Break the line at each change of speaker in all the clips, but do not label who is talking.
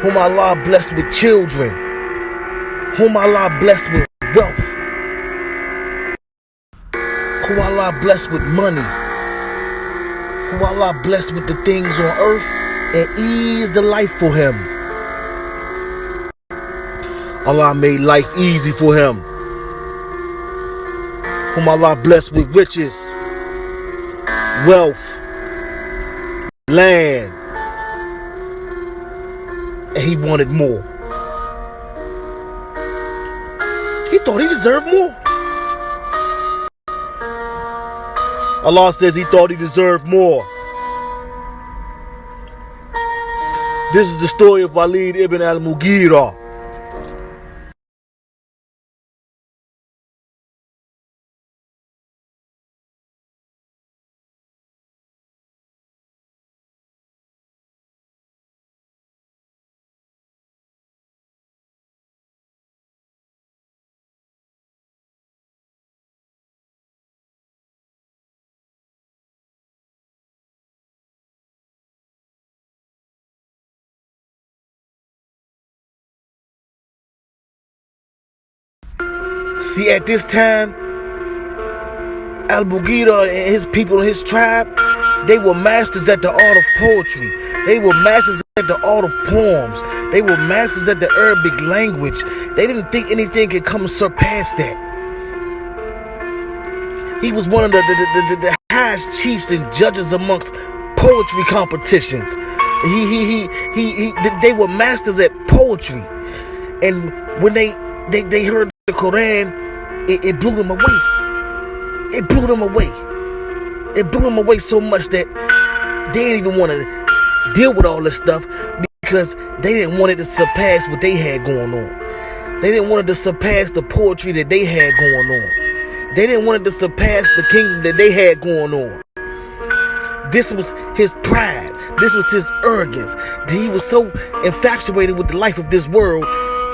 whom Allah blessed with children, whom Allah blessed with wealth, who Allah blessed with money, who Allah blessed with the things on earth and eased the life for him. Allah made life easy for him. Whom Allah blessed with riches, wealth, land, and he wanted more. He thought he deserved more. Allah says he thought he deserved more. This is the story of Walid ibn al-Mughirah. See, at this time, Al-Mughirah and his people and his tribe, they were masters at the art of poetry. They were masters at the art of poems. They were masters at the Arabic language. They didn't think anything could come and surpass that. He was one of the highest chiefs and judges amongst poetry competitions. They were masters at poetry. And when they heard the Quran, it blew them away. It blew them away. It blew them away so much that they didn't even want to deal with all this stuff because they didn't want it to surpass what they had going on. They didn't want it to surpass the poetry that they had going on. They didn't want it to surpass the kingdom that they had going on. This was his pride. This was his arrogance. He was so infatuated with the life of this world,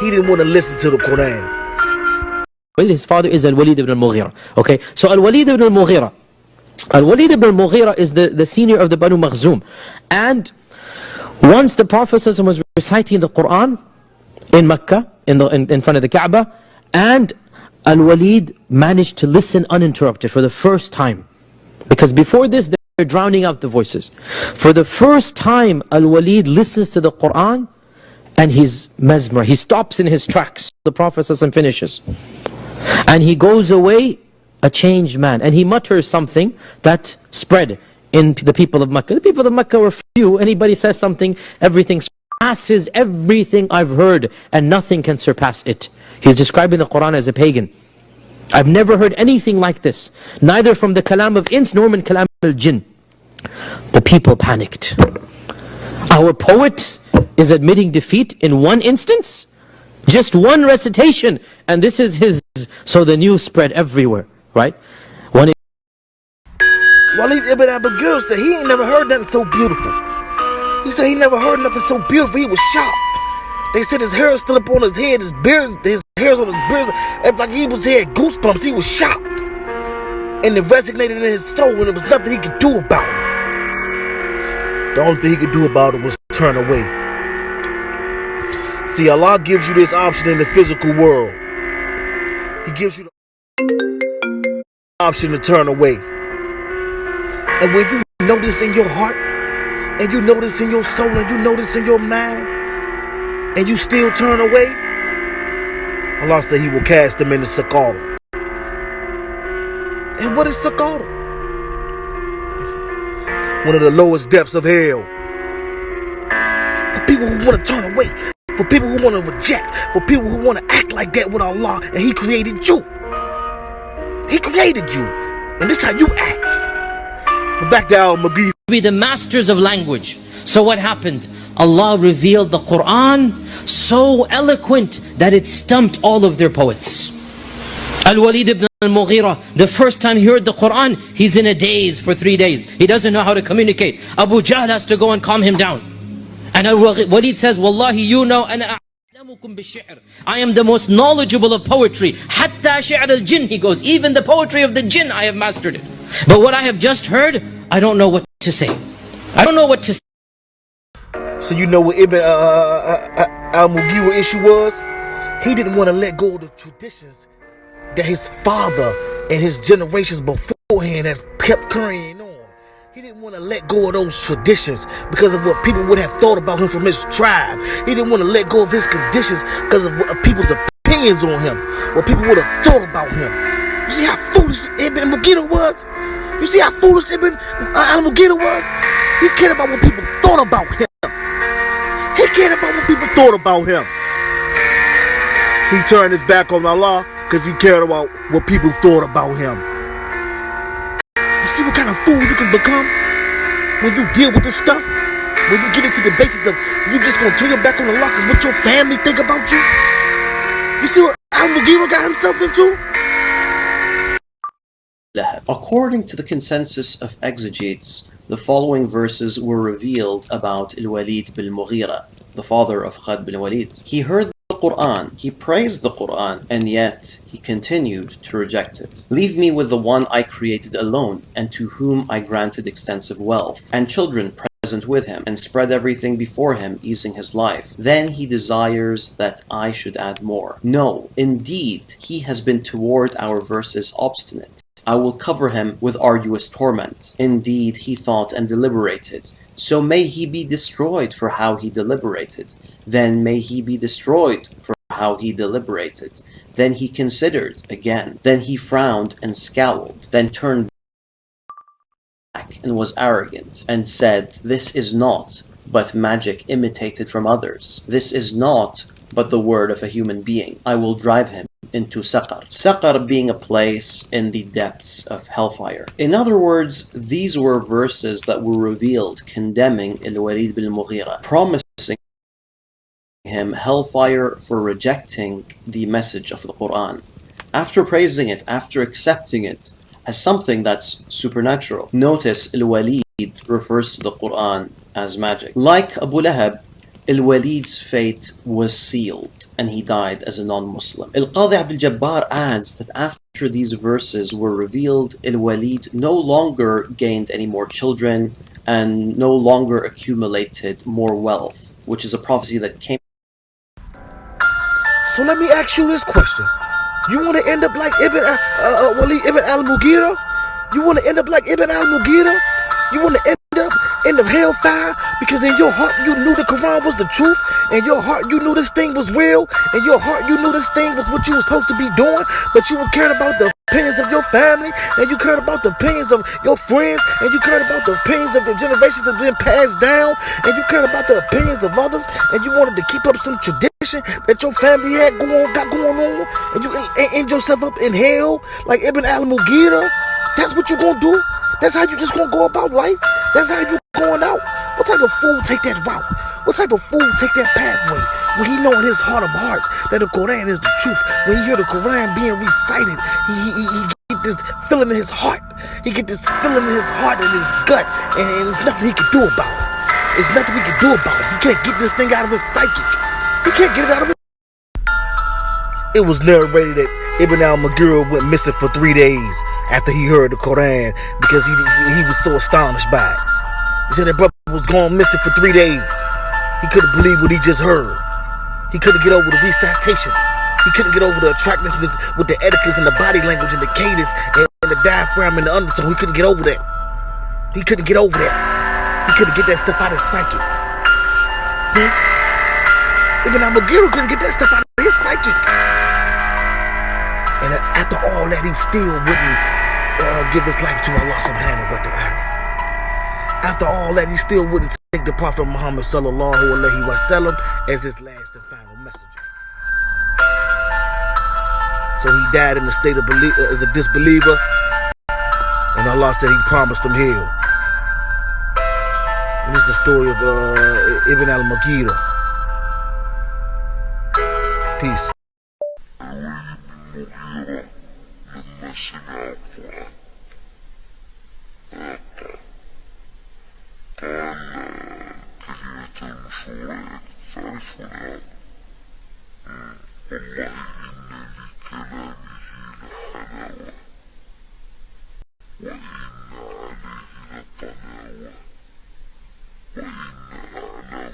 he didn't want to listen to the Quran.
Well, his father is Al-Walid ibn al-Mughirah. Okay, so Al-Walid ibn al-Mughirah. Al-Walid ibn al-Mughirah is the senior of the Banu Makhzum. And once the Prophet was reciting the Quran in Mecca, in front of the Kaaba, and Al-Walid managed to listen uninterrupted for the first time. Because before this, they're drowning out the voices. For the first time, Al-Walid listens to the Quran and he's mesmerized. He stops in his tracks. The Prophet finishes. And he goes away a changed man. And he mutters something that spread in the people of Mecca. The people of Mecca were few. Anybody says something, everything surpasses everything I've heard, and nothing can surpass it. He's describing the Quran as a pagan. I've never heard anything like this, neither from the kalam of ins nor min kalam al-jinn. The people panicked. Our poet is admitting defeat in one instance? Just one recitation, and this is his. So the news spread everywhere, right? Walid
ibn al-Mughirah said he ain't never heard nothing so beautiful. He said he never heard nothing so beautiful. He was shocked. They said his hair stood up on his head, his hairs on his beard, like he had goosebumps. He was shocked. And it resonated in his soul, and there was nothing he could do about it. The only thing he could do about it was turn away. See, Allah gives you this option in the physical world. He gives you the option to turn away. And when you know this in your heart, and you know this in your soul, and you know this in your mind, and you still turn away, Allah said he will cast them into Sakara. And what is Sakara? One of the lowest depths of hell. For people who want to turn away, for people who want to reject, for people who want to act like that with Allah, and He created you. He created you, and this is how you act. But back to Al-Mughirah.
Be the masters of language. So what happened? Allah revealed the Quran so eloquent that it stumped all of their poets. Al-Walid ibn al-Mughirah, the first time he heard the Quran, he's in a daze for 3 days. He doesn't know how to communicate. Abu Jahl has to go and calm him down. And Al-Walid says, Wallahi, you know, I am the most knowledgeable of poetry. Hatta shi'r al-jinn, he goes, even the poetry of the jinn, I have mastered it. But what I have just heard, I don't know what to say. I don't know what to say.
So you know what Ibn al-Mughirah issue was? He didn't want to let go of the traditions that his father and his generations beforehand has kept carrying on. He didn't want to let go of those traditions because of what people would have thought about him from his tribe. He didn't want to let go of his conditions because of what people's opinions on him, what people would have thought about him. You see how foolish Ibn Mughirah was? You see how foolish Ibn al-Mughirah was? He cared about what people thought about him. He cared about what people thought about him. He turned his back on Allah because he cared about what people thought about him. You see what kind of fool you can become when you deal with this stuff? When you get into the basis of you just gonna turn your back on Allah because what your family think about you? You see what al-Mughirah got himself into?
According to the consensus of exegetes, the following verses were revealed about Walid bin Mughirah, the father of Khalid bin Walid. He heard the Quran, he praised the Quran, and yet he continued to reject it. Leave me with the one I created alone, and to whom I granted extensive wealth, and children present with him, and spread everything before him, easing his life. Then he desires that I should add more. No, indeed, he has been toward our verses obstinate. I will cover him with arduous torment. Indeed, he thought and deliberated. So may he be destroyed for how he deliberated. Then may he be destroyed for how he deliberated. Then he considered again. Then he frowned and scowled. Then turned back and was arrogant, and said, This is not but magic imitated from others. This is not but the word of a human being. I will drive him into Saqar. Saqar being a place in the depths of hellfire. In other words, these were verses that were revealed condemning Walid bin Mughirah, promising him hellfire for rejecting the message of the Quran. After praising it, after accepting it as something that's supernatural. Notice Walid refers to the Quran as magic. Like Abu Lahab, Al-Walid's fate was sealed and he died as a non-Muslim. Al-Qadi Abdul Jabbar adds that after these verses were revealed, Al-Walid no longer gained any more children and no longer accumulated more wealth, which is a prophecy that came.
So let me ask you this question. You want to end up like Walid ibn al-Mughirah? You want to end up like Ibn al-Mughirah? You want to end up in the hellfire because in your heart you knew the Quran was the truth, in your heart you knew this thing was real, in your heart you knew this thing was what you were supposed to be doing, but you cared about the opinions of your family, and you cared about the opinions of your friends, and you cared about the opinions of the generations that been passed down, and you cared about the opinions of others, and you wanted to keep up some tradition that your family got going on, and you end yourself up in hell like Ibn al-Mughirah. That's what you gonna do? That's how you just gonna go about life? That's how you going out? What type of fool take that route? What type of fool take that pathway? When he know in his heart of hearts that the Quran is the truth. When he hear the Quran being recited, he get this feeling in his heart. He get this feeling in his heart and his gut, and there's nothing he can do about it. There's nothing he can do about it. He can't get this thing out of his psychic. He can't get it out of his. It was narrated that Ibn al-Mughirah went missing for 3 days after he heard the Quran because he was so astonished by it. He said that brother was gone missing for 3 days. He couldn't believe what he just heard. He couldn't get over the recitation. He couldn't get over the attractiveness with the etiquettes and the body language and the cadence and the diaphragm and the undertone. He couldn't get over that. He couldn't get over that. He couldn't get that stuff out of his psychic. Ibn al-Mughirah couldn't get that stuff out of his psychic. And after all that, he still wouldn't give his life to Allah subhanahu wa ta'ala. After all that, he still wouldn't take the Prophet Muhammad sallallahu alaihi wasallam as his last and final messenger. So he died in the state of as a disbeliever, and Allah said he promised him hell. And this is the story of Ibn al-Mughirah. Peace.
وإن عليه لطلاوة وإنها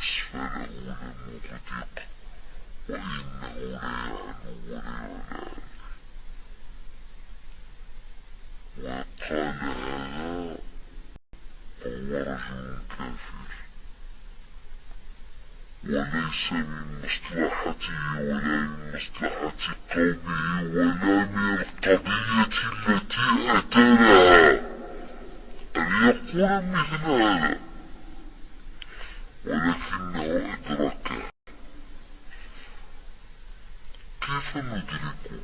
أسفله لمغدق وإنه ليعلم ولا وقال هذا وهو رجل كافر وليس من مصلحته ولا من مصلحة قومه ولا من القضية التي أتى لها أن يقول مثل هذا ولكنه أدركه. كيف ندركه؟